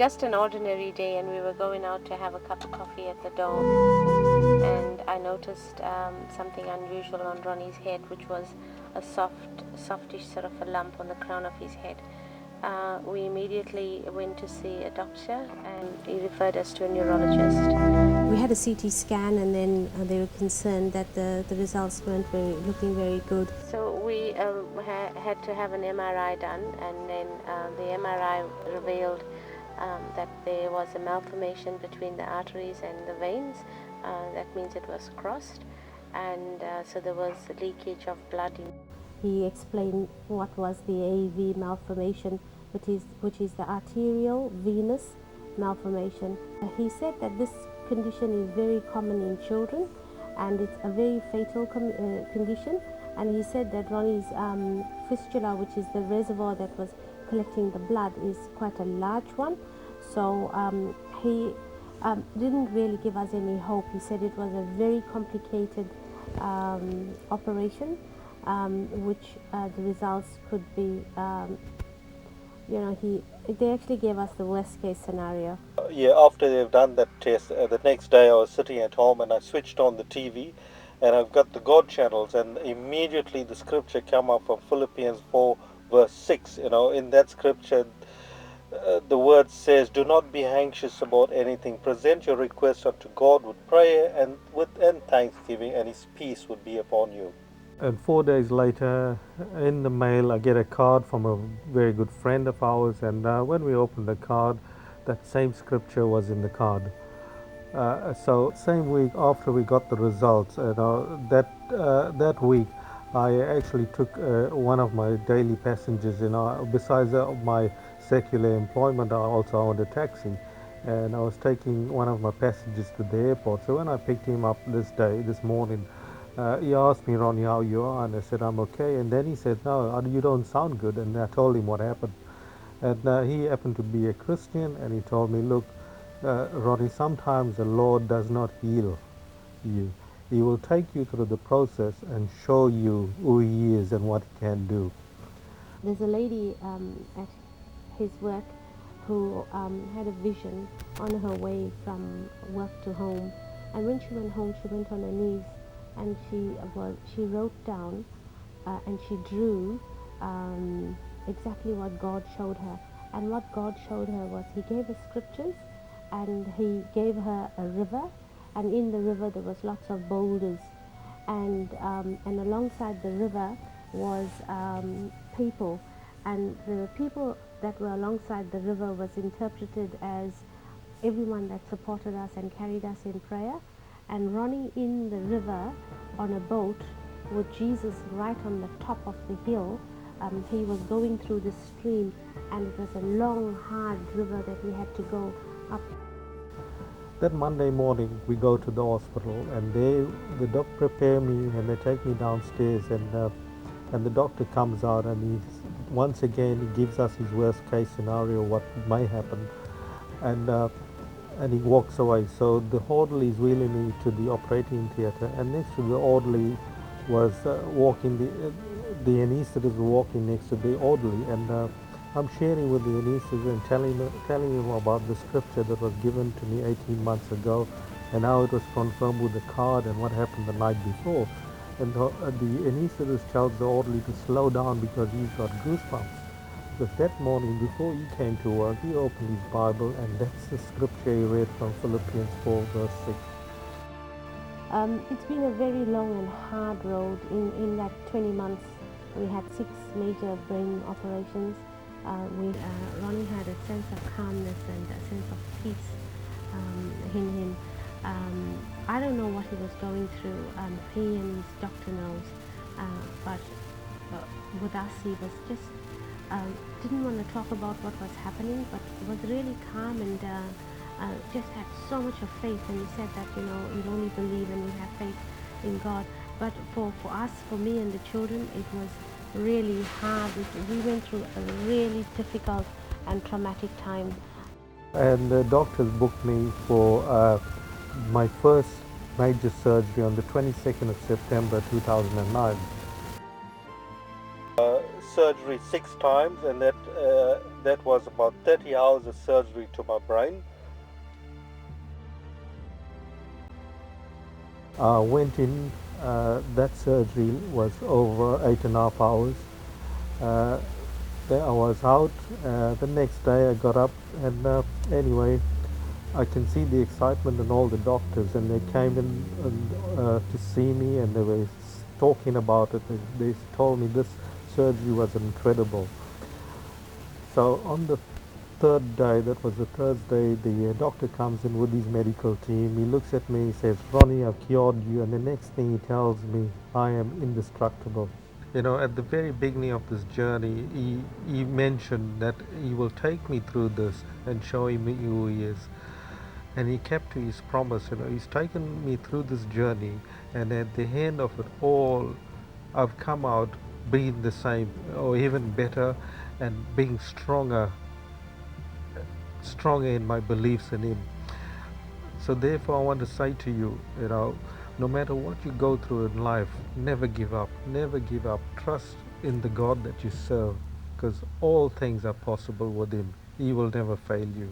just an ordinary day, and we were going out to have a cup of coffee at the Dome, and I noticed something unusual on Ronnie's head, which was a softish sort of a lump on the crown of his head. We immediately went to see a doctor, and he referred us to a neurologist. We had a CT scan, and then they were concerned that the results weren't looking very good. So we had to have an MRI done, and then the MRI revealed that there was a malformation between the arteries and the veins. That means it was crossed, and so there was leakage of blood. He explained what was the AV malformation, which is the arterial venous malformation. He said that this condition is very common in children, and it's a very fatal condition. And he said that Ronnie's fistula, which is the reservoir that was collecting the blood, is quite a large one. So he didn't really give us any hope. He said it was a very complicated operation, which the results could be, they actually gave us the worst case scenario. Yeah, after they've done that test, the next day I was sitting at home and I switched on the TV, and I've got the God channels, and immediately the scripture came up from Philippians 4 verse 6. In that scripture, the word says, "Do not be anxious about anything. Present your requests unto God with prayer and thanksgiving, and His peace would be upon you." And 4 days later, in the mail, I get a card from a very good friend of ours, and when we opened the card, that same scripture was in the card. So same week after we got the results, that week, I actually took one of my daily passengers. Besides my secular employment, I also owned a taxi, and I was taking one of my passengers to the airport. So when I picked him up this morning, he asked me, "Ronnie, how you are?" And I said, "I'm okay." And then he said, "No, you don't sound good." And I told him what happened. And he happened to be a Christian, and he told me, "Look, Ronnie, sometimes the Lord does not heal you. He will take you through the process and show you who He is and what He can do." There's a lady at his work who had a vision on her way from work to home, and when she went home, she went on her knees, and she wrote down and she drew exactly what God showed her. And what God showed her was He gave her scriptures, and He gave her a river, and in the river there was lots of boulders, and alongside the river was people, and the people that were alongside the river was interpreted as everyone that supported us and carried us in prayer. And Ronnie in the river on a boat with Jesus right on the top of the hill. He was going through the stream, and it was a long, hard river that we had to go up. That Monday morning, we go to the hospital, and the doctor prepare me, and they take me downstairs, and the doctor comes out, and once again he gives us his worst case scenario, what may happen, and he walks away. So the orderly is wheeling me to the operating theatre, and next to the orderly was walking the anaesthetist walking next to the orderly, and I'm sharing with the anaesthetist and telling him about the scripture that was given to me 18 months ago, and how it was confirmed with the card and what happened the night before. And the anaesthetist tells the orderly to slow down because he's got goosebumps. Because that morning, before he came to work, he opened his Bible, and that's the scripture he read from Philippians 4 verse 6. It's been a very long and hard road. In that 20 months, we had 6 major brain operations. Ronnie had a sense of calmness and a sense of peace in him. I don't know what he was going through. He and his doctor knows. But with us, he was just didn't want to talk about what was happening, but was really calm and just had so much of faith. And he said that, we only believe and we have faith in God. But for us, for me and the children, it was really hard. We went through a really difficult and traumatic time. And the doctors booked me for my first major surgery on the 22nd of September 2009. surgery 6 times, and that was about 30 hours of surgery to my brain. Went in. That surgery was over 8.5 hours. Uh, then I was out. The next day I got up, and anyway, I can see the excitement in all the doctors, and they came in to see me, and they were talking about it. They told me this surgery was incredible. So on the third day, that was the Thursday, the doctor comes in with his medical team. He looks at me, he says, "Ronnie, I've cured you," and the next thing he tells me, "I am indestructible." You know, at the very beginning of this journey, he mentioned that he will take me through this and show me who he is. And he kept to his promise. You know, he's taken me through this journey, and at the end of it all, I've come out being the same or even better, and being stronger in my beliefs in him. So therefore I want to say to you, you know, no matter what you go through in life, never give up. Never give up. Trust in the God that you serve, because all things are possible with him. He will never fail you.